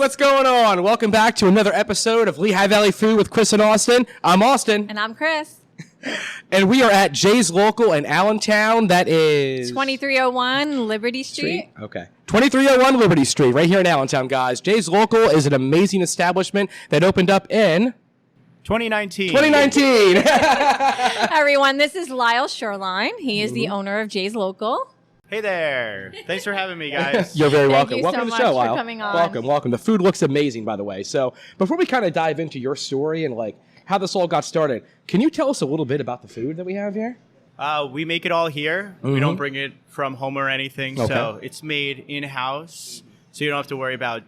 what's going on? Welcome back to another episode of Lehigh Valley Food with Chris and Austin. I'm Austin. And I'm Chris. And we are at Jay's Local in Allentown. That is 2301 Liberty Street. Okay. 2301 Liberty Street, right here in Allentown, guys. Jay's Local is an amazing establishment that opened up in 2019. Everyone, this is Lyle Shoreline. He is the owner of Jay's Local. Hey there. Thanks for having me, guys. You're very Thank welcome. you Welcome so to the much show, for Lyle. coming on. Welcome. The food looks amazing, by the way. So before we kind of dive into your story and like how this all got started, can you tell us a little bit about the food that we have here? We make it all here. We don't bring it from home or anything. Okay. So it's made in-house. So you don't have to worry about,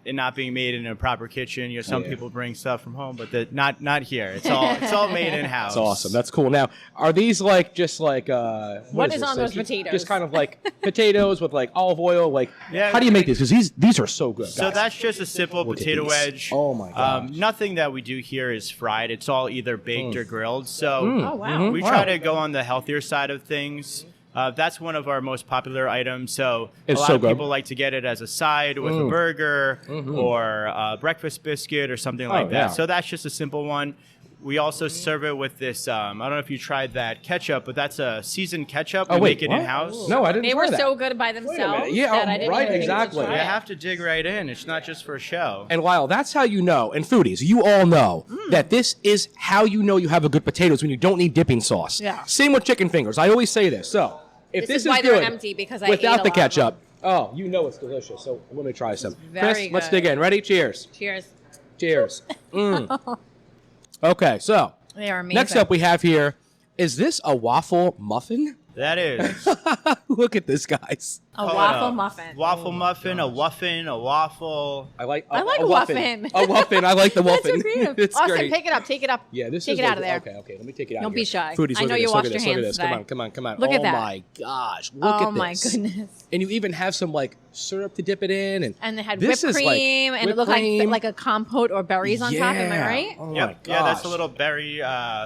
it not being made in a proper kitchen. Some people bring stuff from home, but not here. It's all made in-house. That's awesome. That's cool. Now, are these like just like What is on those potatoes? Just kind of like potatoes with like olive oil. Like, Yeah. how do you make these? Because these are so good. So guys. that's just a simple Look at potato these. wedge. Oh my gosh. Nothing that we do here is fried. It's all either baked or grilled. So Oh, wow. we try to go on the healthier side of things. That's one of our most popular items. So It's a lot so of good. people like to get it as a side with a burger or a breakfast biscuit or something like that. yeah. So that's just a simple one. We also serve it with this, I don't know if you tried that ketchup, but that's a seasoned ketchup. Oh, we wait, make it what? in-house. No, I didn't They try were that. so good by minute. themselves Yeah, that I didn't right, even think to exactly. try You it. have to dig right in. It's not just for show. And Lyle, that's how you know, and foodies, you all know that this is how you know you have a good potatoes when you don't need dipping sauce. Yeah. Same with chicken fingers. I always say this. So, if This this is why good they're empty, because I ate without a the lot of them. ketchup, oh, you know it's delicious. So let me try some. very Chris, let's good. dig in. Ready? Cheers. Cheers. Cheers. Okay, so They are amazing. next up we have here, is this a waffle muffin? That is. Look at this, guys. a waffle muffin. Waffle muffin, a wuffin, a waffle. I like I like a a muffin. muffin. A muffin. I like the That's muffin. so creative. It's Austin, great. pick it up. Take it up. Yeah, this Take is it out of there. Okay, let me take it out. Don't be shy. Foodies, I look know at you this, washed look at your this, look at hands this. today. Come on. Look oh at that. my gosh, look at Oh this. my goodness. And you even have some like syrup to dip it in, And they had this whipped is, like, cream, and it whipped looked cream. like a compote or berries on top. Am I right? Oh my Yep. Yeah, that's a gosh. little berry,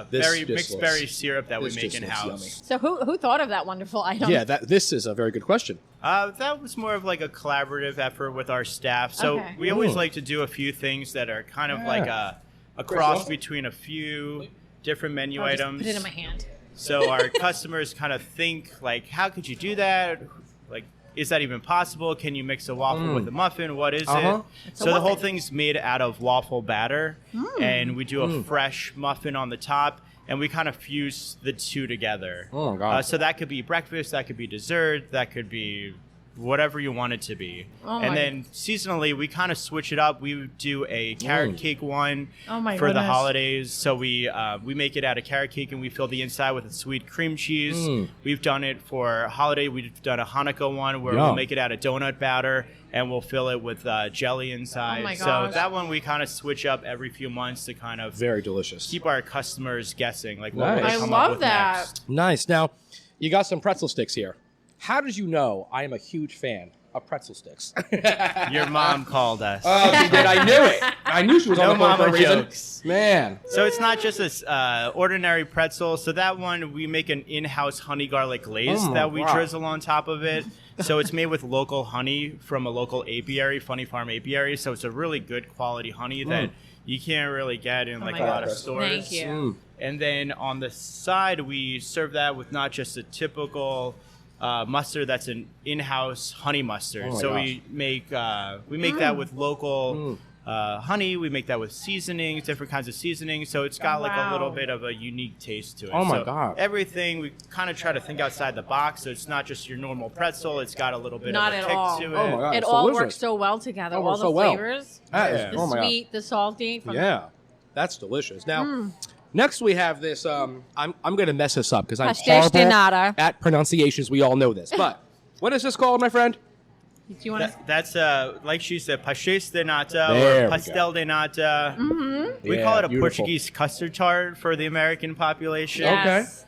This berry just mixed looks- berry syrup that we this make just in looks house. So who thought of that wonderful item? Yeah, this is a very good question. That was more of like a collaborative effort with our staff. So Okay. we always Ooh. like to do a few things that are kind of Yeah. like a cross between a few different menu I'll just items. put it in my hand. So our customers kind of think like, how could you do that? Like, is that even possible? Can you mix a waffle with a muffin? What is Uh-huh. it? It's a So the whole muffin. thing's made out of waffle batter, and we do a fresh muffin on the top, and we kind of fuse the two together. Oh my God. So that could be breakfast, that could be dessert, that could be whatever you want it to be. Oh my- And then seasonally, we kind of switch it up. We do a carrot cake one Oh my for the goodness. holidays. So we make it out of carrot cake, and we fill the inside with a sweet cream cheese. We've done it for holiday. We've done a Hanukkah one where Yum. we'll make it out of donut batter, and we'll fill it with jelly inside. Oh my So gosh. that one we kind of switch up every few months to kind of Very delicious. keep our customers guessing, like what Nice. will they I come love up with that. next. Nice. Now, you got some pretzel sticks here. How did you know I am a huge fan of pretzel sticks? Your mom called us. Oh, she did. I knew it. I knew she was on No the phone for a mama reason. jokes. Man. So it's not just this ordinary pretzel. So that one, we make an in-house honey garlic glaze Oh my that we God. drizzle on top of it. So it's made with local honey from a local apiary, Funny Farm apiary. So it's a really good quality honey that you can't really get in like my a lot of gosh. stores. Thank you. Mm. And then on the side, we serve that with not just a typical mustard that's an in-house honey mustard. Oh my So gosh. we make that with local honey. We make that with seasonings, different kinds of seasonings. So it's got like a little Wow. bit of a unique taste to it. Oh my So God. Everything we kind of try to think outside the box. So it's not just your normal pretzel. It's got a little bit Not of a at kick all. to it. Oh my God. It it's all delicious. works so well together. It All works the so well. flavors. That is- Yeah. The oh my God. sweet, the salty. From Yeah, that's delicious. Now, next we have this. I'm going to mess this up because I'm Pastéis horrible de nata. at pronunciations. We all know this, but what is this called, my friend? Do you want to? That's like she said, pastéis de nata There or we pastel de nata. We Yeah, call it a beautiful. Portuguese custard tart for the American population. Yes.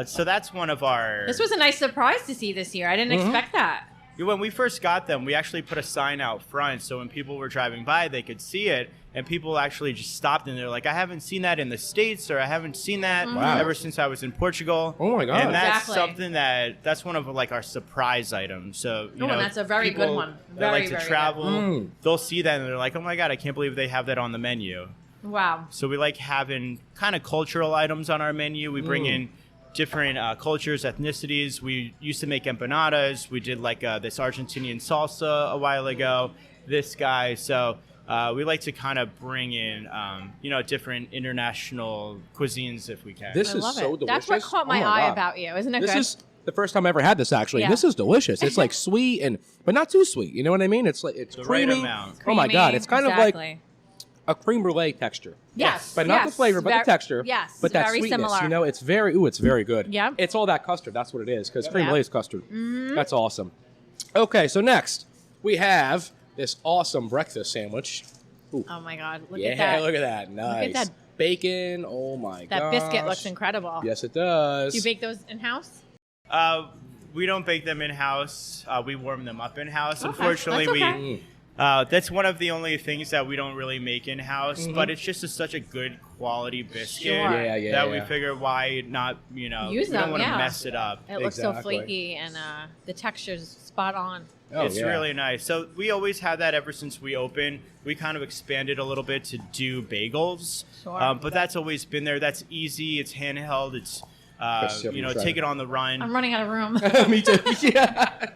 So that's one of our. This was a nice surprise to see this year. I didn't expect that. When we first got them, we actually put a sign out front so when people were driving by, they could see it. And people actually just stopped and they're like, I haven't seen that in the States, or I haven't seen that ever since I was in Portugal. Oh my God. And that's Exactly. something that's one of like our surprise items. So, you know, that's a very good people one. that Very, like to very good. travel, they'll see that and they're like, oh my God, I can't believe they have that on the menu. Wow. So we like having kind of cultural items on our menu. We bring in different cultures, ethnicities. We used to make empanadas. We did like this Argentinian salsa a while ago. This guy. So we like to kind of bring in, you know, different international cuisines if we can. This I is love so it. delicious. That's what caught my Oh eye God. about you. Isn't it This good? is the first time I ever had this, actually. Yeah. This is delicious. It's like sweet but not too sweet. You know what I mean? It's like it's The right creamy. amount. Oh my God! It's kind of like Exactly. a creme brulee texture. Yes. But not the flavor, but the texture. Yes. But that very sweetness, similar. you know, it's very good. Yeah. It's all that custard. That's what it is, because creme Yeah. brulee is custard. That's awesome. Okay, so next we have this awesome breakfast sandwich. Ooh. Oh my God. Look Yeah, at that. look at that. Nice. that. Bacon. Oh my god. That biscuit looks incredible. Yes, it does. Do you bake those in-house? We don't bake them in-house. We warm them up in-house. Okay, Unfortunately, that's okay. that's one of the only things that we don't really make in-house, but it's just such a good quality biscuit Sure. that we figure why not, you know, Use we don't them, want to yeah. mess it up. It looks so Exactly. flaky, and the texture's spot on. Oh, It's yeah. really nice. So we always had that ever since we opened. We kind of expanded a little bit to do bagels, Sure. but that's always been there. That's easy. It's handheld. It's you know, try take it. it on the run, I'm running out of room. Me too. Yeah.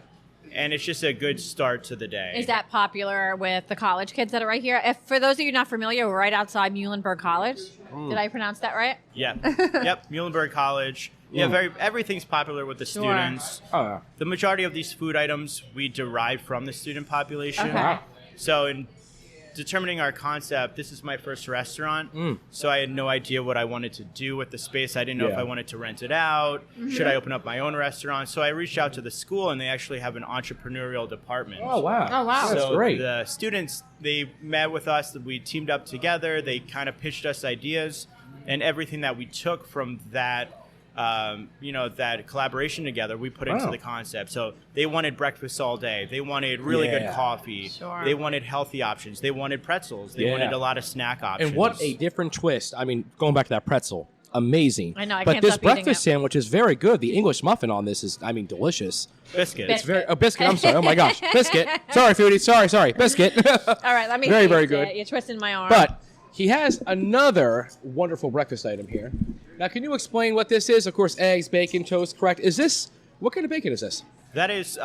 and it's just a good start to the day. Is that popular with the college kids that are right here? If for those of you not familiar, we're right outside Muhlenberg College. Did I pronounce that right? Yeah. Yep. Muhlenberg College. Yeah. Everything's popular with the Sure. students. Oh, yeah. The majority of these food items we derive from the student population. Okay. So in determining our concept, this is my first restaurant. So I had no idea what I wanted to do with the space. I didn't know if Yeah. I wanted to rent it out. Should I open up my own restaurant? So I reached out to the school, and they actually have an entrepreneurial department. Oh wow. Oh, wow. That's So great. the students, they met with us. We teamed up together. They kind of pitched us ideas, and everything that we took from that, you know, that collaboration together, we put into Wow. the concept. So they wanted breakfast all day. They wanted really good Yeah. coffee. Sure. They wanted healthy options. They wanted pretzels. They Yeah. wanted a lot of snack options. And what a different twist. I mean, going back to that pretzel, amazing. I know, I but can't this stop eating breakfast it. sandwich is very good. The English muffin on this is, I mean, delicious. biscuits. Biscuit. Very biscuit. I'm sorry. Oh my gosh, biscuit. Sorry, foodie. Sorry, biscuit. All right, let me Very, taste very it. good. You're twisting my arm. But he has another wonderful breakfast item here. Now, can you explain what this is? Of course, eggs, bacon, toast. Correct. Is this what kind of bacon is this? That is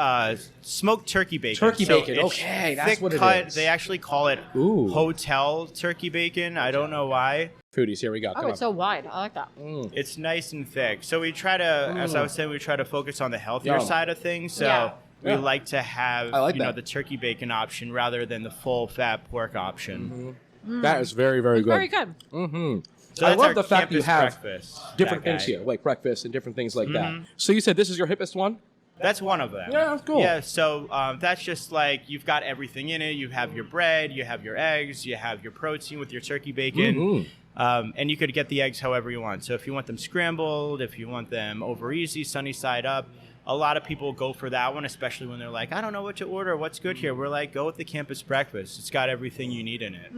smoked turkey bacon. Turkey So bacon, it's okay, that's thick what it cut. is. They actually call it Ooh. hotel turkey bacon. I don't know why. Foodies, here we go. oh, Come it's on. so wide. I like that. It's nice and thick. So we try to, as I was saying, we try to focus on the healthier Yum. side of things. So Yeah. we Yeah. like to have I like you know, that. the turkey bacon option rather than the full fat pork option. That is very, very good. Very good. Mm-hmm. So I that's love our the fact you campus have breakfast, different that things guy. here, like breakfast and different things like that. So you said this is your hippest one? That's one of them. Yeah, that's cool. Yeah, so that's just like you've got everything in it. You have your bread, you have your eggs, you have your protein with your turkey bacon. And you could get the eggs however you want. So if you want them scrambled, if you want them over easy, sunny side up, a lot of people go for that one, especially when they're like, I don't know what to order. What's good here? We're like, go with the campus breakfast. It's got everything you need in it.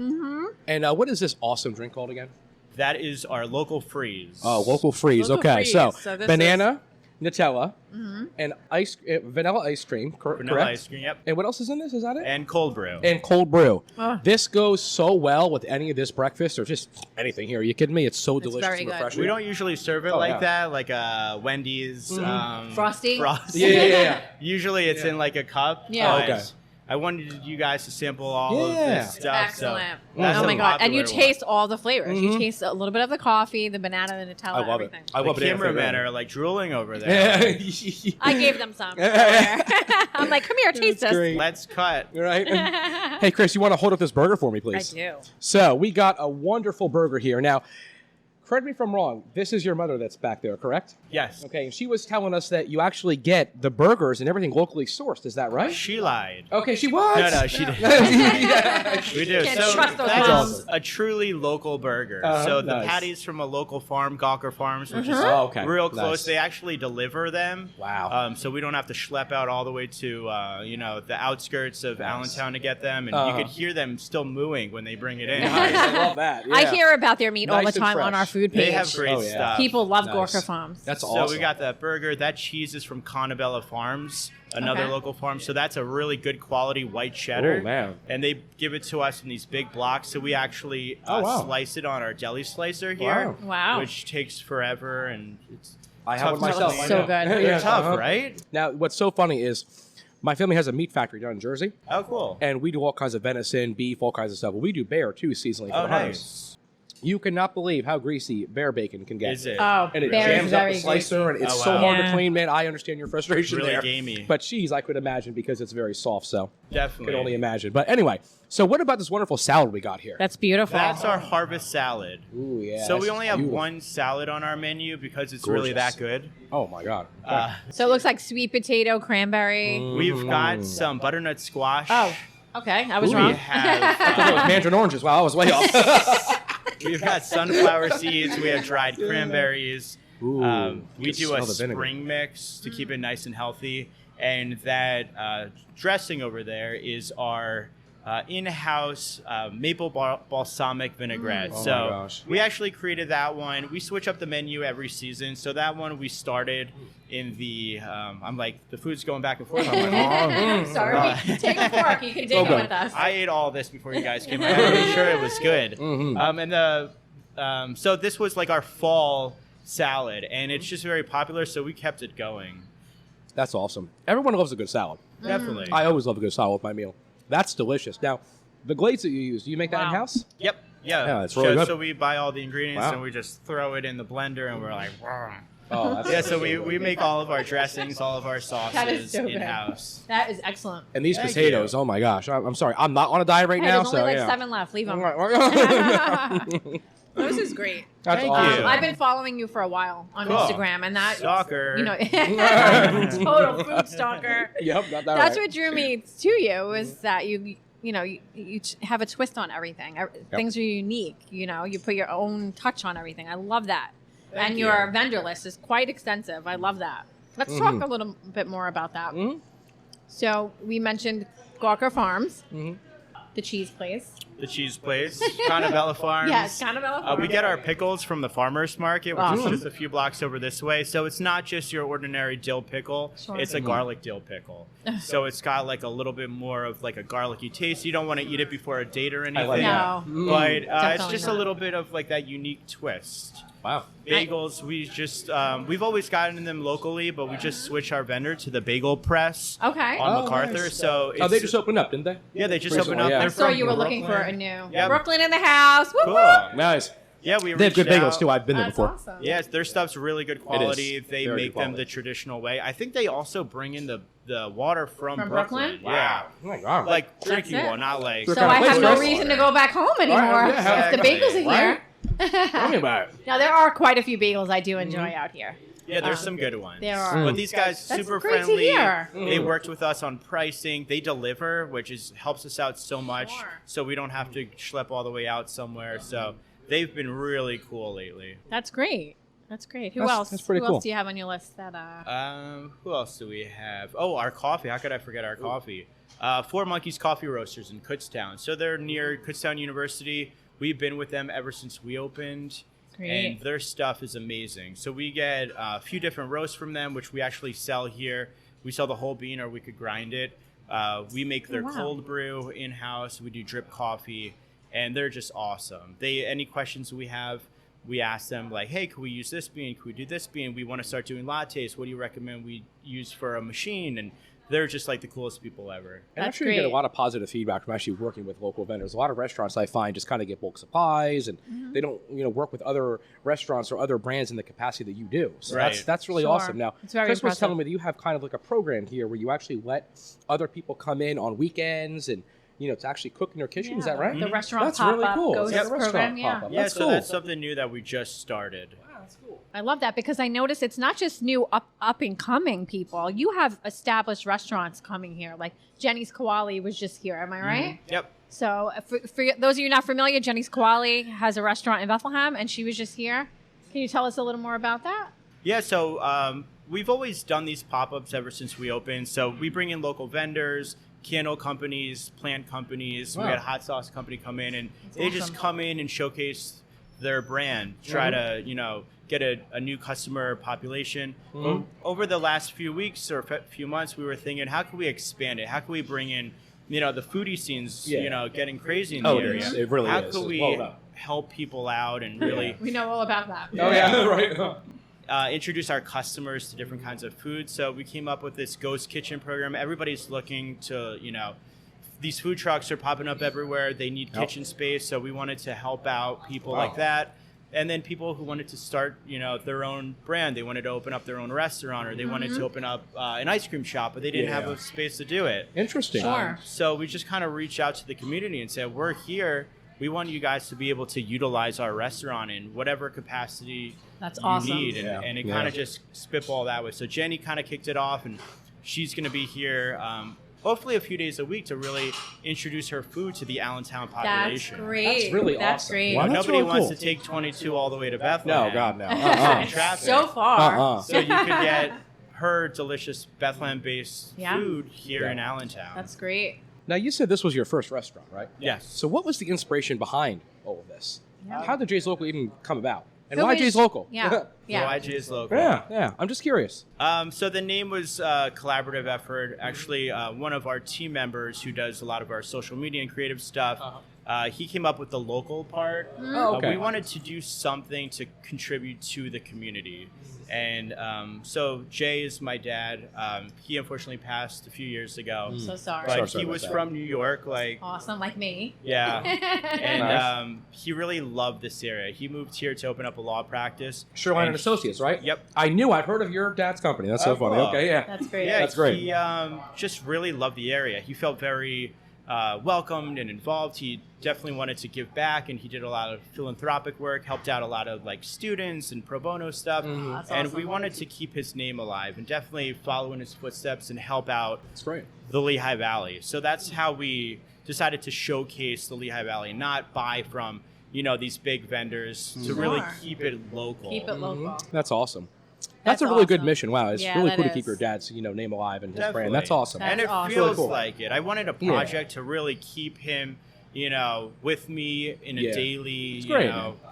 And what is this awesome drink called again? That is our local freeze. Oh, local freeze. Local Okay, freeze. so So this banana, Nutella, and vanilla ice cream. Vanilla correct? ice cream, yep. And what else is in this? Is that it? And cold brew. And cold brew. Oh. This goes so well with any of this breakfast or just anything here. Are you kidding me? It's so delicious very and good. refreshing. We don't usually serve it Oh, like yeah. that, like Wendy's. Frosty? Frosty. Yeah. Usually it's in like a cup. Yeah. but Okay. I wanted you guys to sample all of Yeah. this stuff. Excellent. So that's Oh the my god! And you popular one. taste all the flavors. You taste a little bit of the coffee, the banana, the Nutella, I love everything. it. I The love it. cameramen are like drooling over there. Yeah. I gave them some. earlier. I'm like, come here, taste That's this. great. Let's cut. Right? Hey, Chris, you want to hold up this burger for me, I please? do. So we got a wonderful burger here. Now, correct me if I'm wrong, this is your mother that's back there, correct? Yes. Okay, and she was telling us that you actually get the burgers and everything locally sourced. Is that right? She lied. Okay, she was. No, she did. Yeah. We do. Can't So trust those that's moms. a truly local burger. So the Nice. patties from a local farm, Gawker Farms, which is Oh, okay. real Nice. close. They actually deliver them. Wow. So we don't have to schlep out all the way to the outskirts of Allentown to get them, and you could hear them still mooing when they bring it in. Nice. I love that. Yeah. I hear about their meat all Nice the and time on fresh. our food page. They have great Oh, yeah. stuff. People love Nice. Gawker Farms. That's So awesome. we got that burger. That cheese is from Conabella Farms, another Okay. local farm. So that's a really good quality white cheddar. Oh, man. And they give it to us in these big blocks. So we actually wow. slice it on our deli slicer here. Wow. Which takes forever, and it's I have one tough to myself. clean I So know. good. Yeah. tough, right? Now, what's so funny is my family has a meat factory down in Jersey, Oh, cool. and we do all kinds of venison, beef, all kinds of stuff. But we do bear, too, seasonally for Oh, the hunters. nice. You cannot believe how greasy bear bacon can get. Is it? Oh, And it bear is jams up very the slicer, and it's Oh, so wow. hard to Yeah. clean, man. I understand your frustration Really there. gamey. But cheese, I could imagine, because it's very soft, so Definitely. can only imagine. But anyway, so what about this wonderful salad we got here? That's beautiful. That's our harvest salad. Ooh, yeah. So we that's only have beautiful. one salad on our menu because it's really Gorgeous. that good. Oh, my God. So it looks like sweet potato, cranberry. We've got some butternut squash. Oh, okay. I was Ooh, wrong. We have I thought it was mandarin oranges. Wow, I was way off. we've got sunflower seeds. We have dried cranberries. Ooh, We can do smell a the vinegar. spring mix to keep it nice and healthy. And that dressing over there is our in-house maple balsamic vinaigrette. Oh my So gosh. we actually created that one. We switch up the menu every season. So that one we started in the. I'm like, the food's going back and forth. I'm like, Sorry. Take a fork. You can dig Okay. it with us. I ate all this before you guys came. I had to make sure it was good. So this was like our fall salad, and it's just very popular. So we kept it going. That's awesome. Everyone loves a good salad. Definitely. I always love a good salad with my meal. That's delicious. Now, the glaze that you use, do you make that Wow. in-house? Yep. Yeah. Yeah, it's really good. So we buy all the ingredients Wow. and we just throw it in the blender, and we're like, "Wah." Oh, that's Yeah. So we make all of our dressings, all of our That is sauces so good. in house. That is excellent. And these Thank potatoes, you. oh my gosh. I'm sorry. I'm not on a diet right Hey, now, there's so only like yeah. 7 left. Leave them. This is great. That's Thank awesome. you. I've been following you for a while on Cool. Instagram, and that Stalker. you know, total food stalker. Yep, got that That's right. what drew me to you was that you have a twist on everything. Things are unique. You put your own touch on everything. I love that. Thank and you. your vendor list is quite extensive. I love that. Let's talk a little bit more about that. Mhm. So we mentioned Gawker Farms, Mhm. the cheese place. The cheese place, Conabella Farms. Yes, Conabella Farms. We get our pickles from the farmers market, which Awesome. is just a few blocks over this way. So it's not just your ordinary dill pickle; Sure. it's a garlic dill pickle. So it's got like a little bit more of like a garlicky taste. You don't want to eat it before a date or anything, like that. but it's Definitely just not. a little bit of like that unique twist. Wow. Bagels, we just we've always gotten them locally, but we just switched our vendor to the Bagel Press Okay. on Oh, MacArthur. nice. So Oh, they it's- just opened up, didn't they? yeah, they just recently, opened up. yeah. They're So from you were looking for Brooklyn. a new Yep. Brooklyn in the house. Whoop, Cool. whoop. Nice. Yeah, we They have good reached bagels out. too. I've been there That's before. awesome. Yes, their stuff's really good quality. They Very make good them quality. the traditional way. I think they also bring in the water from Brooklyn? Yeah, Oh my God. like That's drinking it. one, not like. They're So kinda I have place no first. reason to go back home anymore yeah, if the bagels are here. Right? Tell me about it. Now there are quite a few bagels I do enjoy out here. Yeah, there's some good ones. There are. But these guys That's super great to friendly. hear. They worked with us on pricing. They deliver, which helps us out so much. Sure. So we don't have to schlep all the way out somewhere. So they've been really cool lately. That's great. That's great. Who That's- else? that's pretty Who cool. else do you have on your list that Who else do we have? Oh, our coffee. How could I forget our coffee? Four Monkeys Coffee Roasters in Kutztown. So they're near Kutztown University. We've been with them ever since we opened. Great. And their stuff is amazing. So we get a few different roasts from them, which we actually sell here. We sell the whole bean, or we could grind it. We make their wow. cold brew in-house. We do drip coffee, and they're just awesome. Any questions we have, we ask them, like, hey, could we use this bean? Could we do this bean? We want to start doing lattes. What do you recommend we use for a machine? And they're just like the coolest people ever. And I'm That's sure you get a great. lot of positive feedback from actually working with local vendors. A lot of restaurants I find just kind of get bulk supplies, and they don't, work with other restaurants or other brands in the capacity that you do. So Right. that's really Sure. awesome. Now, It's very Chris was impressive. telling me that you have kind of like a program here where you actually let other people come in on weekends and to actually cook in their kitchen. Is Yeah, that right? The restaurant That's pop-up really cool. ghost It's like a restaurant program. Yeah. pop-up. Yeah, That's so cool. that's something new that we just started. Wow, that's cool. I love that because I notice it's not just new up and coming people. You have established restaurants coming here. Like Jenny's Koali was just here. Am I right? Yep. So for those of you not familiar, Jenny's Koali has a restaurant in Bethlehem, and she was just here. Can you tell us a little more about that? Yeah, so we've always done these pop-ups ever since we opened. So we bring in local vendors, candle companies, plant companies. Wow. We had a hot sauce company come in, and they just awesome. come in and showcase their brand, try to, get a new customer population. Over the last few weeks or few months, we were thinking, how can we expand it? How can we bring in, the foodie scenes, getting crazy in the area? It really how is. could we Well done. help people out and really We know all about that. Oh yeah, right. introduce our customers to different kinds of food. So we came up with this ghost kitchen program. Everybody's looking to, these food trucks are popping up everywhere. They need kitchen space. So we wanted to help out people like that. And then people who wanted to start, their own brand. They wanted to open up their own restaurant, or they wanted to open up an ice cream shop, but they didn't have a space to do it. Interesting. Sure. So we just kind of reached out to the community and said, we're here. We want you guys to be able to utilize our restaurant in whatever capacity That's you awesome. need. And it kind of just spitball that way. So Jenny kind of kicked it off, and she's going to be here hopefully a few days a week to really introduce her food to the Allentown That's population. great. That's really That's awesome. great. Wow, But that's nobody really wants cool. to take 22 all the way to Bethlehem. No, God, no. Traffic. So far. So you could get her delicious Bethlehem-based Yeah. food here Yeah. in Allentown. That's great. Now you said this was your first restaurant, right? Yes. So what was the inspiration behind all of this? Yeah. How did Jay's Local even come about? And Who why is- Jay's Local? Yeah. Yeah. YJ is local. yeah. I'm just curious. So the name was a collaborative effort. Actually, one of our team members who does a lot of our social media and creative stuff, he came up with the local part. Oh, okay. We wanted to do something to contribute to the community. And so Jay is my dad. He unfortunately passed a few years ago. So sorry. But Sorry he about was that. from New York, Awesome, like me. yeah. And Nice. he really loved this area. He moved here to open up a law practice. Shoreline and And Associates, right? Yep. I knew I'd heard of your dad's company. That's so Oh, funny. cool. Okay, yeah. That's great. Yeah, That's great. He just really loved the area. He felt very welcomed and involved. He definitely wanted to give back, and he did a lot of philanthropic work, helped out a lot of students and pro bono stuff. That's And awesome. we wanted to keep his name alive and definitely follow in his footsteps and help out That's great. the Lehigh Valley. So that's how we decided to showcase the Lehigh Valley, not buy from these big vendors, to really Sure. keep it local. Keep it local. That's awesome. That's That's a really good awesome. mission. Wow, it's Yeah, really that cool to keep is. your dad's name alive and his Definitely. brand. That's awesome. That's And it awesome. feels Really cool. like it. I wanted a project to really keep him, with me in a Yeah. daily, It's great.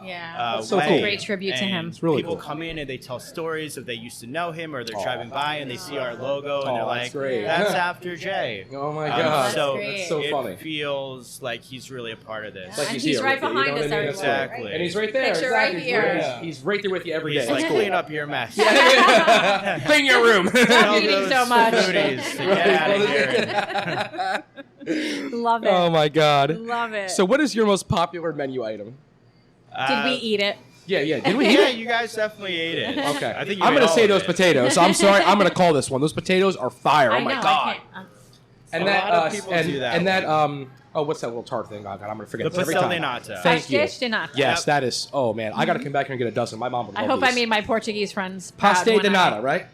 Yeah. That's so way. cool. Great tribute to And him. It's really people cool. come in and they tell stories if they used to know him, or they're Aw. driving by and they see our logo and they're Aw, that's like, great. "That's after Jay." Oh my Um, God. so That's so it funny. feels like he's really a part of this. Like And he's he's here right with you, behind know us what I mean? everywhere. Exactly. And he's right there. Picture right exactly. here. Yeah. He's right there with you every day. He's That's like, cool. clean up your mess. Clean your room. Stop eating those so much. foodies to get out of here. Love it. Oh my God. Love it. So, what is your most popular menu item? Did we eat it? Yeah. Did we eat Yeah, it? you guys definitely ate it. Okay. I think you I'm ate gonna all say of those it. potatoes. So I'm sorry. I'm gonna call this one. Those potatoes are fire. I Oh my know, I God. can't. And A that, lot of people and, do that and that, one. oh, what's that little tart thing? Oh God, I'm gonna forget The this every pastel time. de nata. Thank you. Pastéis de nata. Yes, Yep. that is. Oh man, I gotta come back here and get a dozen. My mom would love I hope I these. made my Portuguese friends proud Pastel when de I- nata, right?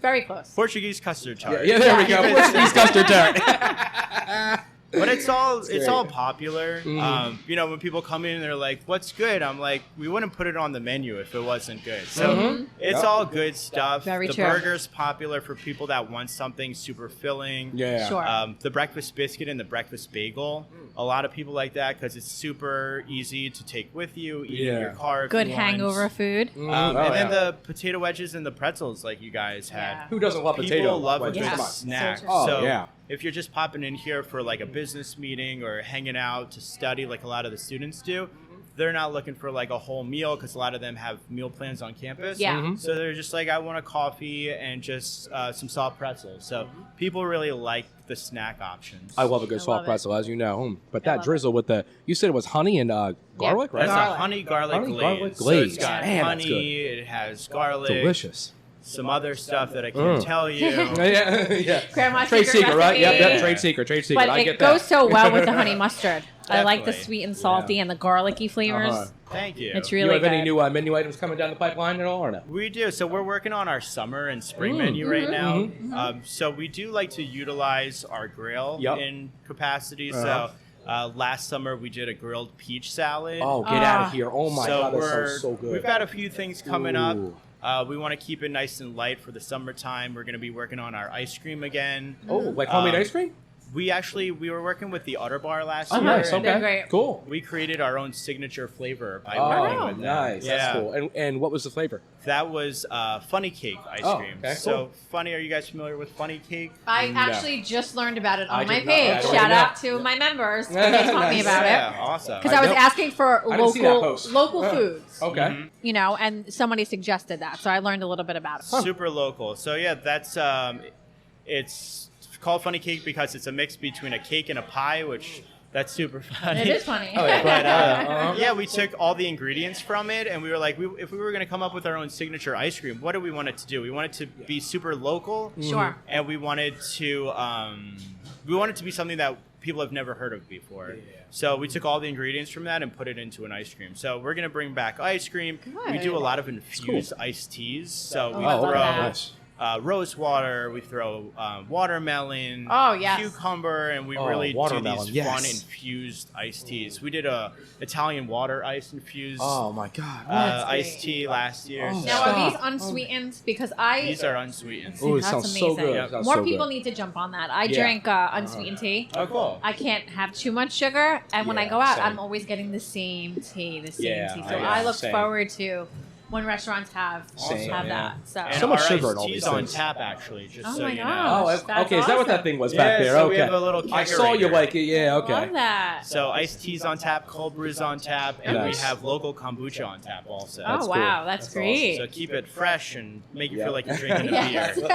Very close. Portuguese custard tart. Yeah, there we go. Yeah. Portuguese custard tart. But it's all great. popular. Mhm. When people come in and they're like, "What's good?" I'm like, "We wouldn't put it on the menu if it wasn't good." So Mhm. it's Yep. all good stuff. Very the true. burger's popular for people that want something super filling. Yeah. Sure. The breakfast biscuit and the breakfast bagel. A lot of people like that because it's super easy to take with you, eat in Yeah. your car. if Good you want. hangover food. Mhm. And Oh, then yeah. the potato wedges and the pretzels like you guys had. Yeah. Who doesn't love People potato? love a wedges? good Yeah. Come on. snack. So true. So Oh, yeah. if you're just popping in here for like a business meeting or hanging out to study like a lot of the students do, they're not looking for like a whole meal because a lot of them have meal plans on campus. Yeah. Mhm. So they're just like, I want a coffee and just some soft pretzels. So people really like the snack options. I love a good I soft love it. pretzel, as you know. But I that love drizzle with the, you said it was honey and garlic, right? That's Garlic. a honey garlic Honey glaze. garlic So glaze. it's got Man, that's honey, it has garlic. Delicious. some other stuff that I can't tell you. Yeah. Grandma's Trade secret, right? Yep, recipe. yep. Trade secret. But I it get goes that. so well with the honey mustard. I like the Definitely. sweet and salty and the garlicky flavors. Uh-huh. Thank you. It's You really have any good. new menu items coming down the pipeline at all, or no? We do. So we're working on our summer and spring menu right now. So we do like to utilize our grill Yep. in capacity. Uh-huh. So last summer we did a grilled peach salad. Oh, get out of here. Oh, my so God, that we're- sounds so good. We've got a few things coming Ooh. up. We want to keep it nice and light for the summertime. We're going to be working on our ice cream again. Oh, like homemade ice cream? We were working with the Otter Bar last Oh, year. nice. and They're Okay. great. Cool. We created our own signature flavor by Oh, working with them. nice. Yeah. That's cool. And what was the flavor? That was Funny Cake ice Oh, cream. okay, So, cool. Funny, are you guys familiar with Funny Cake? I actually just learned about it I on my did not. I page. don't Shout know. out to my members. They taught me Nice. about Yeah, it. awesome. Because I was know. asking for I didn't see that post. local foods, Okay. you know, and somebody suggested that. So I learned a little bit about it. Super local. So yeah, that's it's called Funny Cake because it's a mix between a cake and a pie, which that's super funny. It is funny. Oh, yeah. But yeah, we took all the ingredients from it, and we were like, if we were going to come up with our own signature ice cream, what do we want it to do? We want it to be super local, Sure. and we wanted to be something that people have never heard of before. So we took all the ingredients from that and put it into an ice cream. So we're gonna bring back ice cream. We do a lot of infused iced teas. So we I love throw that. Nice. rose water, we throw watermelon, Oh, yes. cucumber, and we Oh, really do watermelon, these yes. fun infused iced teas. We did a Italian water ice infused Oh, my God. That's great. iced tea last year. Oh, So Now, are these Stop. unsweetened? Because I these are unsweetened. Ooh, it that's sounds so amazing. good. Yep. Sounds More so people good. need to jump on that. I Yeah. drink unsweetened tea. Oh, cool. I can't have too much sugar, and when I Yeah, go out, same. I'm always getting the same tea, Yeah, tea. So I- I look same. forward to when restaurants have Same, have yeah. that. So And So much our sugar iced in all tea's these on things. tap, actually, just Oh so my you know. gosh. Oh, That's okay. Is that what that awesome. thing was Yeah, back there? so Okay. we have a little I saw you kegerator. like it. Yeah, okay. Love that. So iced tea's on tap, cold brew's on tap, and Nice. we have local kombucha on tap also. Oh That's cool. wow, that's That's great. So keep it fresh and make you Yeah. feel like you're drinking a Yes. beer.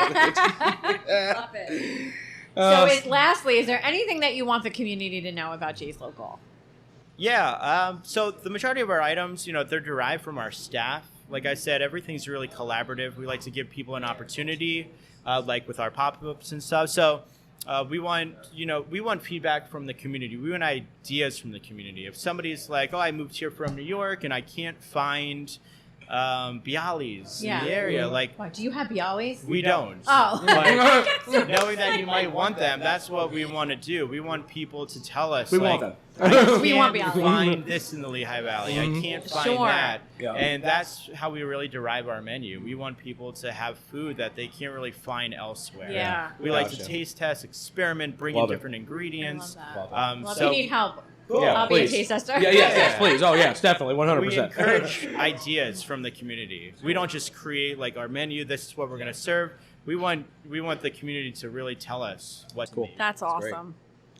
Love it. So, lastly, is there anything that you want the community to know about Jay's Local? Yeah. So the majority of our items, they're derived from our staff. Like I said, everything's really collaborative. We like to give people an opportunity, like with our pop-ups and stuff. So we want feedback from the community. We want ideas from the community. If somebody's like, "Oh, I moved here from New York and I can't find Bialys in the area," like Why, do you have Bialys? we don't. Oh. But knowing that you might want them, that's what we want to do. We want people to tell us. We like, want them. We want can't Bialys. find this in the Lehigh Valley. I can't find Sure. that. Yeah. And that's how we really derive our menu. We want people to have food that they can't really find elsewhere. Yeah. We like to Gotcha. taste test, experiment, bring Love in it. different ingredients. I love that. Well, if So you need help, Yeah, I'll be a please. taste tester. Yeah, yes, please. Oh, yes, definitely, 100%. we encourage ideas from the community. We don't just create like our menu. This is what we're going to serve. We want the community to really tell us what. Cool. To make. That's great. awesome.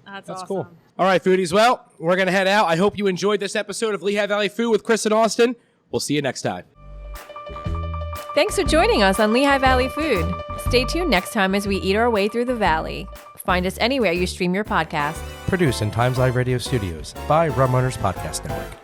That's That's awesome. cool. All right, foodies. Well, we're going to head out. I hope you enjoyed this episode of Lehigh Valley Food with Chris and Austin. We'll see you next time. Thanks for joining us on Lehigh Valley Food. Stay tuned next time as we eat our way through the valley. Find us anywhere you stream your podcast. Produced in Times Live Radio Studios by Rum Runners Podcast Network.